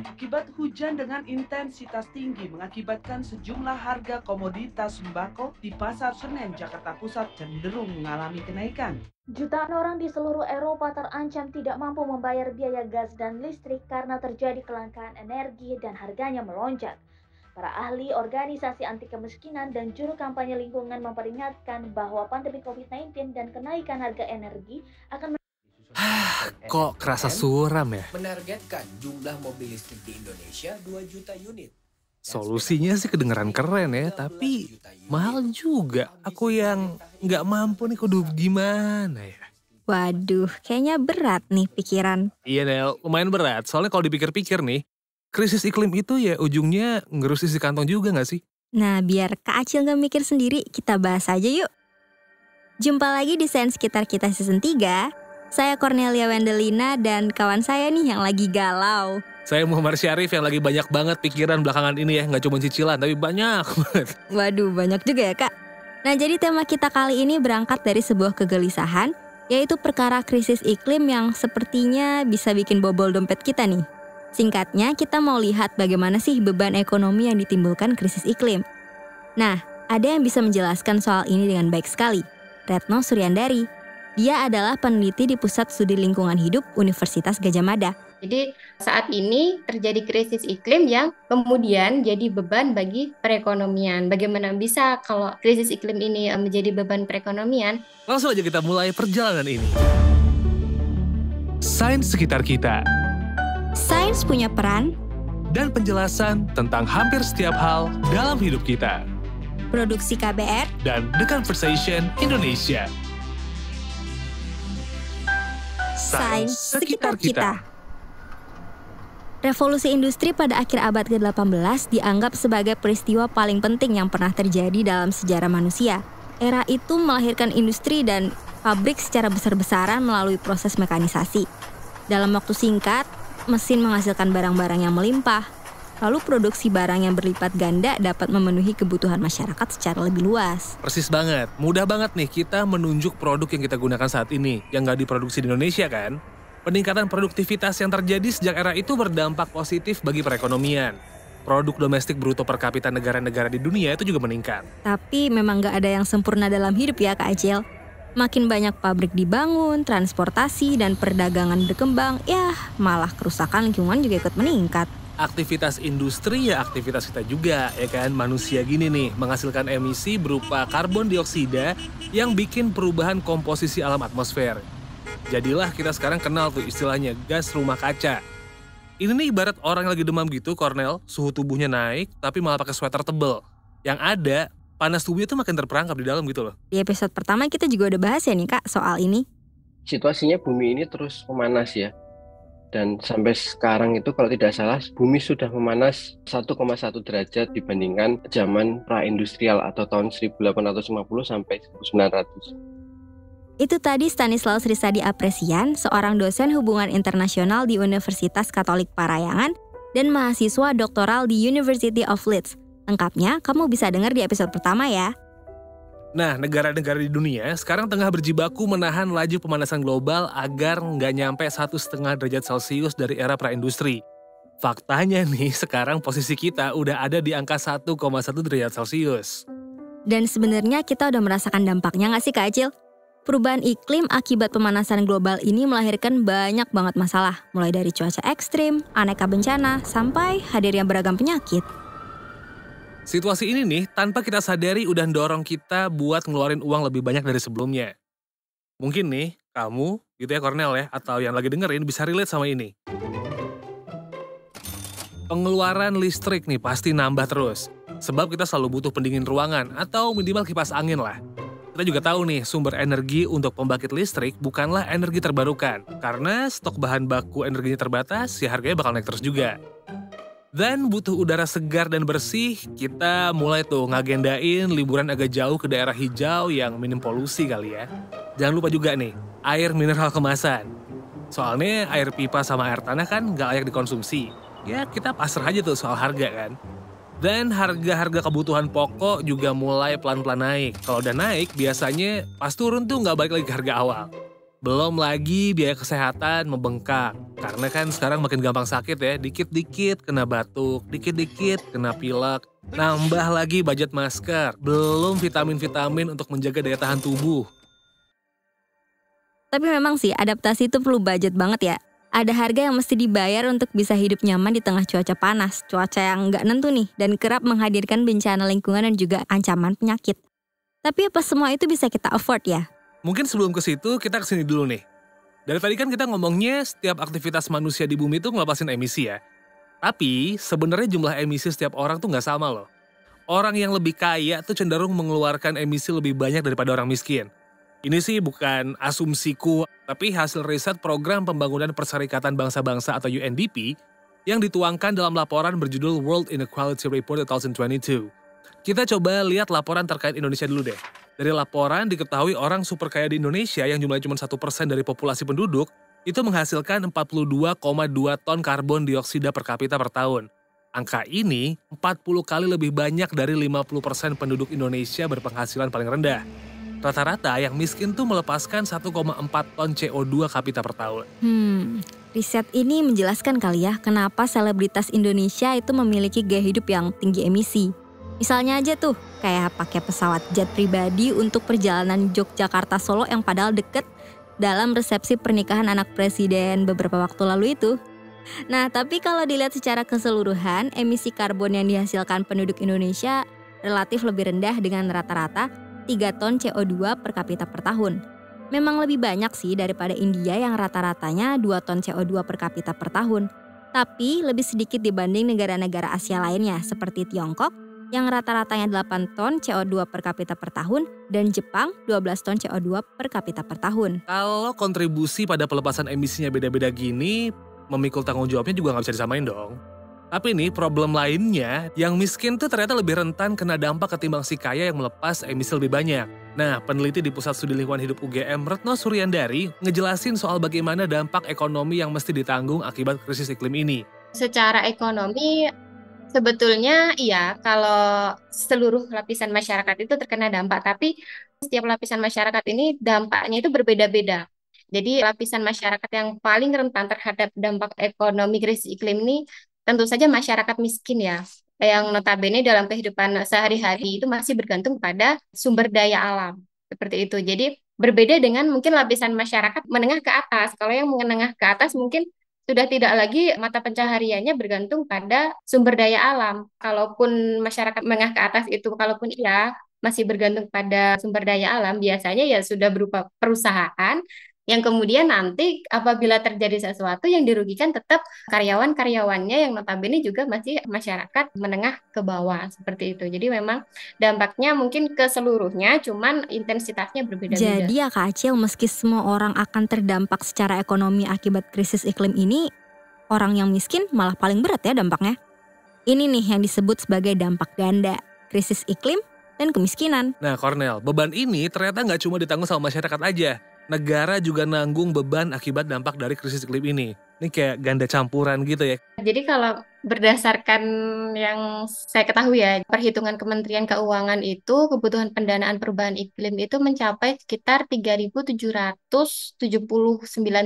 Akibat hujan dengan intensitas tinggi mengakibatkan sejumlah harga komoditas sembako di Pasar Senen, Jakarta Pusat cenderung mengalami kenaikan. Jutaan orang di seluruh Eropa terancam tidak mampu membayar biaya gas dan listrik karena terjadi kelangkaan energi dan harganya melonjak. Para ahli organisasi anti kemiskinan dan juru kampanye lingkungan memperingatkan bahwa pandemi COVID-19 dan kenaikan harga energi akan Kok kerasa suram ya? menargetkan jumlah mobil listrik di Indonesia 2 juta unit. Solusinya sih kedengeran keren ya, tapi mahal juga. Aku yang nggak mampu nih kudu gimana ya? Waduh, kayaknya berat nih pikiran. Iya Nel, lumayan berat. Soalnya kalau dipikir-pikir nih, krisis iklim itu ya ujungnya ngerus isi kantong juga gak sih? Nah, biar Kak Acil gak mikir sendiri, kita bahas aja yuk. Jumpa lagi di Sains Sekitar Kita Season 3. Saya Cornelia Wendelina dan kawan saya nih yang lagi galau. Saya Muhammad Syarif yang lagi banyak banget pikiran belakangan ini ya. Nggak cuma cicilan, tapi banyak banget. Waduh, banyak juga ya Kak. Nah, jadi tema kita kali ini berangkat dari sebuah kegelisahan, yaitu perkara krisis iklim yang sepertinya bisa bikin bobol dompet kita nih. Singkatnya, kita mau lihat bagaimana sih beban ekonomi yang ditimbulkan krisis iklim. Nah, ada yang bisa menjelaskan soal ini dengan baik sekali. Retno Suryandari. Dia adalah peneliti di Pusat Studi Lingkungan Hidup Universitas Gadjah Mada. Jadi saat ini terjadi krisis iklim yang kemudian jadi beban bagi perekonomian. Bagaimana bisa kalau krisis iklim ini menjadi beban perekonomian? Langsung aja kita mulai perjalanan ini. Sains Sekitar Kita. Sains punya peran Dan penjelasan tentang hampir setiap hal dalam hidup kita. produksi KBR. Dan The Conversation Indonesia. Sains Sekitar Kita. Revolusi industri pada akhir abad ke-18 dianggap sebagai peristiwa paling penting yang pernah terjadi dalam sejarah manusia. Era itu melahirkan industri dan pabrik secara besar-besaran melalui proses mekanisasi. Dalam waktu singkat, mesin menghasilkan barang-barang yang melimpah. Lalu produksi barang yang berlipat ganda dapat memenuhi kebutuhan masyarakat secara lebih luas. Persis banget, mudah banget nih kita menunjuk produk yang kita gunakan saat ini, yang nggak diproduksi di Indonesia kan? Peningkatan produktivitas yang terjadi sejak era itu berdampak positif bagi perekonomian. Produk domestik bruto per kapita negara-negara di dunia itu juga meningkat. Tapi memang nggak ada yang sempurna dalam hidup ya Kak Acil. Makin banyak pabrik dibangun, transportasi, dan perdagangan berkembang, ya malah kerusakan lingkungan juga ikut meningkat. Aktivitas industri ya aktivitas kita juga, ya kan? Manusia gini nih, menghasilkan emisi berupa karbon dioksida yang bikin perubahan komposisi alam atmosfer. Jadilah kita sekarang kenal tuh istilahnya gas rumah kaca. Ini nih ibarat orang yang lagi demam gitu, Cornel, suhu tubuhnya naik tapi malah pakai sweater tebel. Yang ada, panas tubuhnya tuh makin terperangkap di dalam gitu loh. Di episode pertama kita juga udah bahas ya nih Kak soal ini. Situasinya bumi ini terus memanas ya. Dan sampai sekarang itu kalau tidak salah bumi sudah memanas 1,1 derajat dibandingkan zaman pra-industrial atau tahun 1850 sampai 1900. Itu tadi Stanislaus Risadi Apresian, seorang dosen hubungan internasional di Universitas Katolik Parayangan dan mahasiswa doktoral di University of Leeds. Lengkapnya kamu bisa dengar di episode pertama ya. Nah, negara-negara di dunia sekarang tengah berjibaku menahan laju pemanasan global agar nggak nyampe 1,5 derajat Celcius dari era praindustri. Faktanya nih, sekarang posisi kita udah ada di angka 1,1 derajat Celcius. Dan sebenarnya kita udah merasakan dampaknya nggak sih Kak Acil? Perubahan iklim akibat pemanasan global ini melahirkan banyak banget masalah, mulai dari cuaca ekstrim, aneka bencana, sampai hadirnya beragam penyakit. Situasi ini nih, tanpa kita sadari udah dorong kita buat ngeluarin uang lebih banyak dari sebelumnya. Mungkin nih, kamu, gitu ya Cornel ya, atau yang lagi dengerin bisa relate sama ini. Pengeluaran listrik nih pasti nambah terus. Sebab kita selalu butuh pendingin ruangan, atau minimal kipas angin lah. Kita juga tahu nih, sumber energi untuk pembangkit listrik bukanlah energi terbarukan. Karena stok bahan baku energinya terbatas, ya harganya bakal naik terus juga. Dan butuh udara segar dan bersih, kita mulai tuh ngagendain liburan agak jauh ke daerah hijau yang minim polusi kali ya. Jangan lupa juga nih, air mineral kemasan. Soalnya air pipa sama air tanah kan nggak layak dikonsumsi. Ya kita pasrah aja tuh soal harga kan. Dan harga-harga kebutuhan pokok juga mulai pelan-pelan naik. Kalau udah naik, biasanya pas turun tuh nggak balik lagi ke harga awal. Belum lagi biaya kesehatan membengkak. Karena kan sekarang makin gampang sakit ya, dikit-dikit kena batuk, dikit-dikit kena pilek. Nambah lagi budget masker, belum vitamin-vitamin untuk menjaga daya tahan tubuh. Tapi memang sih adaptasi itu perlu budget banget ya. Ada harga yang mesti dibayar untuk bisa hidup nyaman di tengah cuaca panas, cuaca yang nggak nentu nih, dan kerap menghadirkan bencana lingkungan dan juga ancaman penyakit. Tapi apa semua itu bisa kita afford ya? Mungkin sebelum ke situ, kita kesini dulu nih. Dari tadi kan kita ngomongnya setiap aktivitas manusia di bumi itu ngelepasin emisi ya. Tapi sebenarnya jumlah emisi setiap orang tuh nggak sama loh. Orang yang lebih kaya tuh cenderung mengeluarkan emisi lebih banyak daripada orang miskin. Ini sih bukan asumsiku, tapi hasil riset Program Pembangunan Perserikatan Bangsa-Bangsa atau UNDP yang dituangkan dalam laporan berjudul World Inequality Report 2022. Kita coba lihat laporan terkait Indonesia dulu deh. Dari laporan diketahui orang super kaya di Indonesia yang jumlahnya cuma 1% dari populasi penduduk, itu menghasilkan 42,2 ton karbon dioksida per kapita per tahun. Angka ini 40 kali lebih banyak dari 50% penduduk Indonesia berpenghasilan paling rendah. Rata-rata yang miskin tuh melepaskan 1,4 ton CO2 kapita per tahun. Riset ini menjelaskan kali ya kenapa selebritas Indonesia itu memiliki gaya hidup yang tinggi emisi. Misalnya aja tuh, kayak pakai pesawat jet pribadi untuk perjalanan Yogyakarta-Solo yang padahal deket dalam resepsi pernikahan anak presiden beberapa waktu lalu itu. Nah, tapi kalau dilihat secara keseluruhan, emisi karbon yang dihasilkan penduduk Indonesia relatif lebih rendah dengan rata-rata 3 ton CO2 per kapita per tahun. Memang lebih banyak sih daripada India yang rata-ratanya 2 ton CO2 per kapita per tahun. Tapi lebih sedikit dibanding negara-negara Asia lainnya seperti Tiongkok yang rata-ratanya 8 ton CO2 per kapita per tahun dan Jepang 12 ton CO2 per kapita per tahun. Kalau kontribusi pada pelepasan emisinya beda-beda gini, memikul tanggung jawabnya juga nggak bisa disamain dong. Tapi nih problem lainnya, yang miskin tuh ternyata lebih rentan kena dampak ketimbang si kaya yang melepas emisi lebih banyak. Nah, peneliti di Pusat Studi Lingkungan Hidup UGM, Retno Suryandari, ngejelasin soal bagaimana dampak ekonomi yang mesti ditanggung akibat krisis iklim ini. Secara ekonomi, sebetulnya iya, kalau seluruh lapisan masyarakat itu terkena dampak, tapi setiap lapisan masyarakat ini dampaknya itu berbeda-beda. Jadi lapisan masyarakat yang paling rentan terhadap dampak ekonomi krisis iklim ini tentu saja masyarakat miskin ya, yang notabene dalam kehidupan sehari-hari itu masih bergantung pada sumber daya alam, seperti itu. Jadi berbeda dengan mungkin lapisan masyarakat menengah ke atas. Kalau yang menengah ke atas mungkin sudah tidak lagi mata pencahariannya bergantung pada sumber daya alam. Kalaupun masyarakat menengah ke atas itu, kalaupun iya masih bergantung pada sumber daya alam, biasanya ya sudah berupa perusahaan yang kemudian nanti apabila terjadi sesuatu yang dirugikan tetap karyawan-karyawannya yang notabene juga masih masyarakat menengah ke bawah seperti itu. Jadi memang dampaknya mungkin ke seluruhnya, cuman intensitasnya berbeda-beda. Jadi ya Kak Acil, meski semua orang akan terdampak secara ekonomi akibat krisis iklim ini, orang yang miskin malah paling berat ya dampaknya. Ini nih yang disebut sebagai dampak ganda, krisis iklim dan kemiskinan. Nah Cornel, beban ini ternyata nggak cuma ditanggung sama masyarakat aja. Negara juga nanggung beban akibat dampak dari krisis iklim ini. Ini kayak ganda campuran gitu ya. Jadi kalau berdasarkan yang saya ketahui ya, perhitungan Kementerian Keuangan itu kebutuhan pendanaan perubahan iklim itu mencapai sekitar 3.779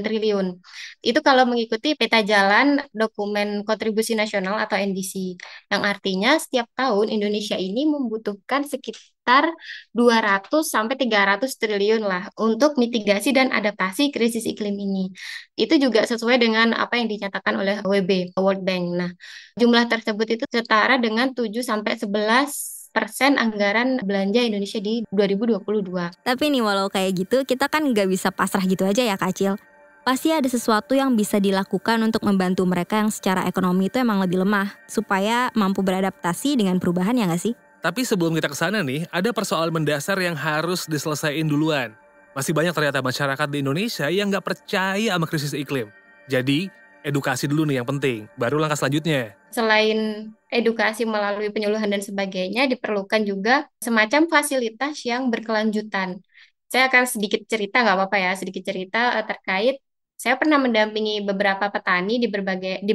triliun. Itu kalau mengikuti peta jalan dokumen kontribusi nasional atau NDC. Yang artinya setiap tahun Indonesia ini membutuhkan sekitar 200 sampai 300 triliun lah untuk mitigasi dan adaptasi krisis iklim ini. Itu juga sesuai dengan apa yang dinyatakan oleh WB, World Bank. Nah, jumlah tersebut itu setara dengan 7-11% anggaran belanja Indonesia di 2022. Tapi nih walau kayak gitu, kita kan nggak bisa pasrah gitu aja ya Kak Acil. Pasti ada sesuatu yang bisa dilakukan untuk membantu mereka yang secara ekonomi itu emang lebih lemah, supaya mampu beradaptasi dengan perubahan ya nggak sih? Tapi sebelum kita ke sana nih, ada persoalan mendasar yang harus diselesaikan duluan. Masih banyak ternyata masyarakat di Indonesia yang nggak percaya sama krisis iklim. Jadi, edukasi dulu nih yang penting, baru langkah selanjutnya. Selain edukasi melalui penyuluhan dan sebagainya, diperlukan juga semacam fasilitas yang berkelanjutan. Saya akan sedikit cerita, nggak apa-apa ya, sedikit cerita terkait. Saya pernah mendampingi beberapa petani di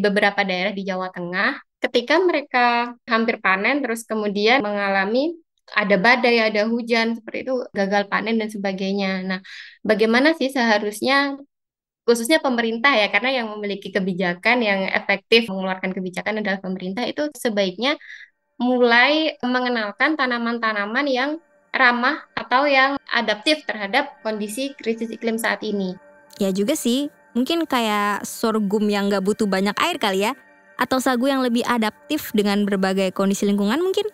beberapa daerah di Jawa Tengah. Ketika mereka hampir panen, terus kemudian mengalami ada badai, ada hujan, seperti itu gagal panen dan sebagainya. Nah, bagaimana sih seharusnya khususnya pemerintah ya, karena yang memiliki kebijakan yang efektif mengeluarkan kebijakan adalah pemerintah, itu sebaiknya mulai mengenalkan tanaman-tanaman yang ramah atau yang adaptif terhadap kondisi krisis iklim saat ini. Ya juga sih, mungkin kayak sorghum yang nggak butuh banyak air kali ya, atau sagu yang lebih adaptif dengan berbagai kondisi lingkungan mungkin.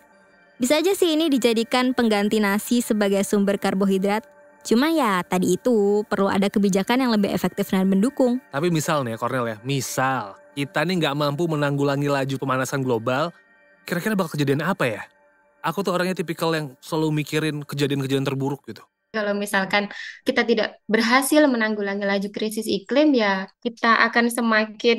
Bisa aja sih ini dijadikan pengganti nasi sebagai sumber karbohidrat. Cuma ya tadi itu perlu ada kebijakan yang lebih efektif dan mendukung. Tapi misal nih ya Cornel ya, misal kita nih nggak mampu menanggulangi laju pemanasan global, kira-kira bakal kejadian apa ya? Aku tuh orangnya tipikal yang selalu mikirin kejadian-kejadian terburuk gitu. Kalau misalkan kita tidak berhasil menanggulangi laju krisis iklim, ya kita akan semakin,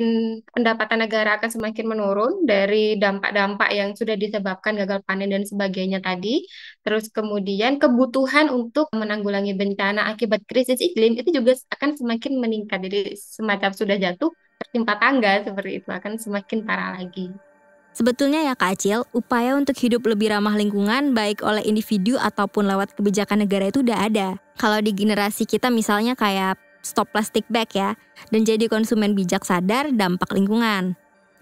pendapatan negara akan semakin menurun dari dampak-dampak yang sudah disebabkan gagal panen dan sebagainya tadi. Terus kemudian kebutuhan untuk menanggulangi bencana akibat krisis iklim itu juga akan semakin meningkat. Jadi semacam sudah jatuh, tertimpa tangga seperti itu, akan semakin parah lagi. Sebetulnya ya Kak Acil, upaya untuk hidup lebih ramah lingkungan baik oleh individu ataupun lewat kebijakan negara itu udah ada. Kalau di generasi kita misalnya kayak stop plastic bag ya, dan jadi konsumen bijak sadar dampak lingkungan.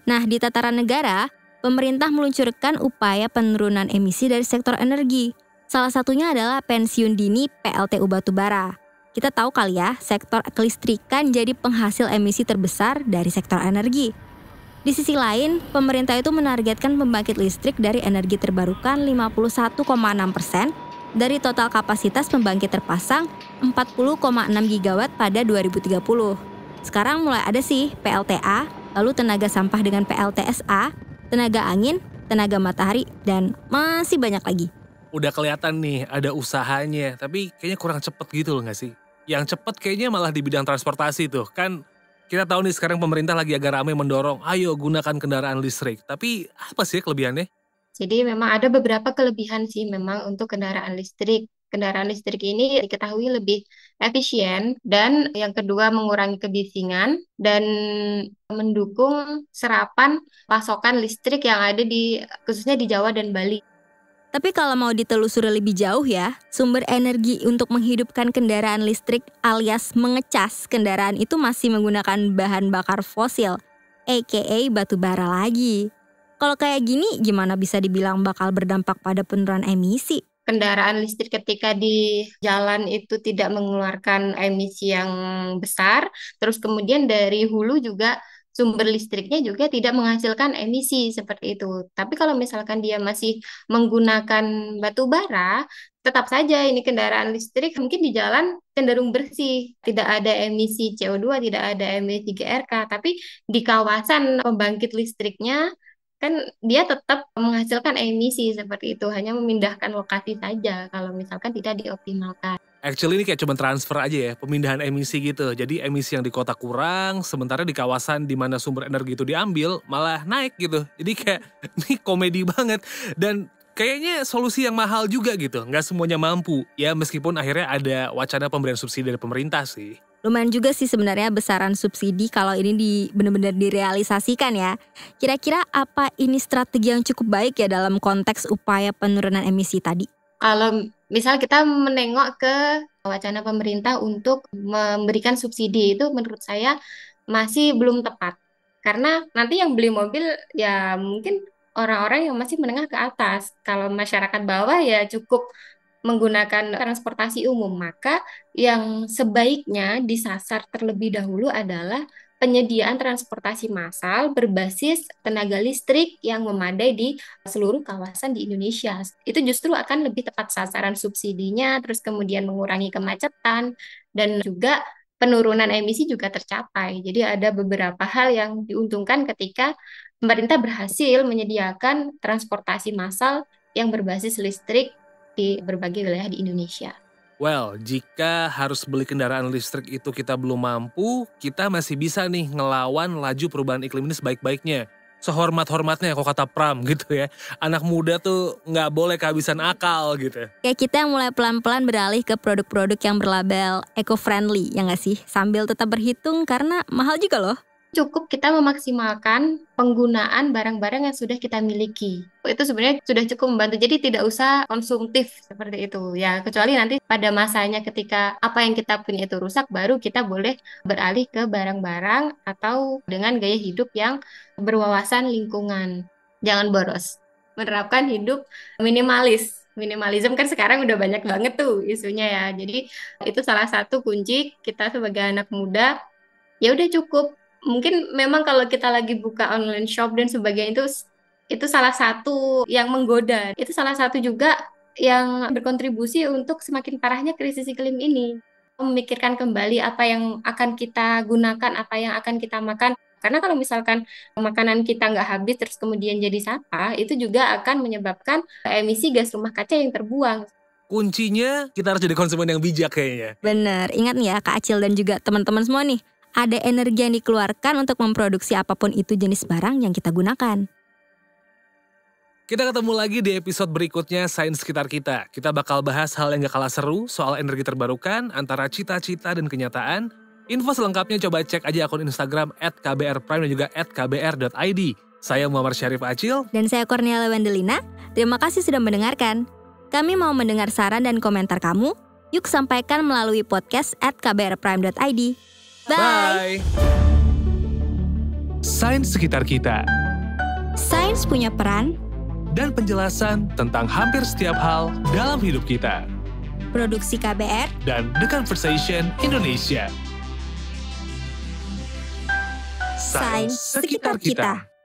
Nah di tataran negara, pemerintah meluncurkan upaya penurunan emisi dari sektor energi. Salah satunya adalah pensiun dini PLTU batubara. Kita tahu kali ya, sektor kelistrikan jadi penghasil emisi terbesar dari sektor energi. Di sisi lain, pemerintah itu menargetkan pembangkit listrik dari energi terbarukan 51,6% dari total kapasitas pembangkit terpasang 40,6 gigawatt pada 2030. Sekarang mulai ada sih PLTA, lalu tenaga sampah dengan PLTSA, tenaga angin, tenaga matahari, dan masih banyak lagi. Udah kelihatan nih ada usahanya, tapi kayaknya kurang cepet gitu loh gak sih? Yang cepet kayaknya malah di bidang transportasi tuh, kan kita tahu nih sekarang pemerintah lagi agak ramai mendorong, ayo gunakan kendaraan listrik. Tapi apa sih kelebihannya? Jadi memang ada beberapa kelebihan sih memang untuk kendaraan listrik. Kendaraan listrik ini diketahui lebih efisien dan yang kedua mengurangi kebisingan dan mendukung serapan pasokan listrik yang ada khususnya di Jawa dan Bali. Tapi kalau mau ditelusuri lebih jauh ya, sumber energi untuk menghidupkan kendaraan listrik alias mengecas kendaraan itu masih menggunakan bahan bakar fosil, aka batu bara lagi. Kalau kayak gini gimana bisa dibilang bakal berdampak pada penurunan emisi? Kendaraan listrik ketika di jalan itu tidak mengeluarkan emisi yang besar, terus kemudian dari hulu juga sumber listriknya juga tidak menghasilkan emisi seperti itu. Tapi kalau misalkan dia masih menggunakan batu bara, tetap saja ini kendaraan listrik mungkin di jalan cenderung bersih, tidak ada emisi CO2, tidak ada emisi GRK, tapi di kawasan pembangkit listriknya kan dia tetap menghasilkan emisi seperti itu, hanya memindahkan lokasi saja kalau misalkan tidak dioptimalkan. Actually ini kayak cuma transfer aja ya, pemindahan emisi gitu. Jadi emisi yang di kota kurang, sementara di kawasan di mana sumber energi itu diambil malah naik gitu. Jadi kayak ini komedi banget dan kayaknya solusi yang mahal juga gitu. Nggak semuanya mampu. Ya meskipun akhirnya ada wacana pemberian subsidi dari pemerintah sih. Lumayan juga sih sebenarnya besaran subsidi kalau ini benar-benar direalisasikan ya. Kira-kira apa ini strategi yang cukup baik ya dalam konteks upaya penurunan emisi tadi? Kalau misal kita menengok ke wacana pemerintah untuk memberikan subsidi, itu menurut saya masih belum tepat. Karena nanti yang beli mobil ya mungkin orang-orang yang masih menengah ke atas. Kalau masyarakat bawah ya cukup menggunakan transportasi umum. Maka yang sebaiknya disasar terlebih dahulu adalah penyediaan transportasi massal berbasis tenaga listrik yang memadai di seluruh kawasan di Indonesia. Itu justru akan lebih tepat sasaran subsidinya, terus kemudian mengurangi kemacetan, dan juga penurunan emisi juga tercapai. Jadi ada beberapa hal yang diuntungkan ketika pemerintah berhasil menyediakan transportasi massal yang berbasis listrik di berbagai wilayah di Indonesia. Well, jika harus beli kendaraan listrik itu kita belum mampu, kita masih bisa nih ngelawan laju perubahan iklim ini sebaik-baiknya. Sehormat-hormatnya kok kata Pram gitu ya. Anak muda tuh nggak boleh kehabisan akal gitu. Kayak kita yang mulai pelan-pelan beralih ke produk-produk yang berlabel eco-friendly, ya nggak sih? Sambil tetap berhitung karena mahal juga loh. cukup kita memaksimalkan penggunaan barang-barang yang sudah kita miliki. Itu sebenarnya sudah cukup membantu. Jadi tidak usah konsumtif seperti itu. Ya, kecuali nanti pada masanya ketika apa yang kita punya itu rusak, baru kita boleh beralih ke barang-barang atau dengan gaya hidup yang berwawasan lingkungan. Jangan boros. Menerapkan hidup minimalis. Minimalism kan sekarang udah banyak banget tuh isunya ya. Jadi itu salah satu kunci kita sebagai anak muda. Ya udah cukup. Mungkin memang kalau kita lagi buka online shop dan sebagainya itu salah satu yang menggoda. Itu salah satu juga yang berkontribusi untuk semakin parahnya krisis iklim ini. Memikirkan kembali apa yang akan kita gunakan, apa yang akan kita makan. Karena kalau misalkan makanan kita nggak habis terus kemudian jadi sampah, itu juga akan menyebabkan emisi gas rumah kaca yang terbuang. Kuncinya kita harus jadi konsumen yang bijak kayaknya. Bener, ingat nih ya Kak Acil dan juga teman-teman semua nih. Ada energi yang dikeluarkan untuk memproduksi apapun itu jenis barang yang kita gunakan. Kita ketemu lagi di episode berikutnya Sains Sekitar Kita. Kita bakal bahas hal yang gak kalah seru soal energi terbarukan antara cita-cita dan kenyataan. Info selengkapnya coba cek aja akun Instagram @kbrprime dan juga @kbr.id. Saya Muhammad Syarif Acil. Dan saya Cornelia Wendelina. Terima kasih sudah mendengarkan. Kami mau mendengar saran dan komentar kamu. Yuk sampaikan melalui podcast @kbrprime.id. Bye. Sains Sekitar Kita. Sains punya peran Dan penjelasan tentang hampir setiap hal dalam hidup kita. produksi KBR Dan The Conversation Indonesia. Sains Sekitar Kita.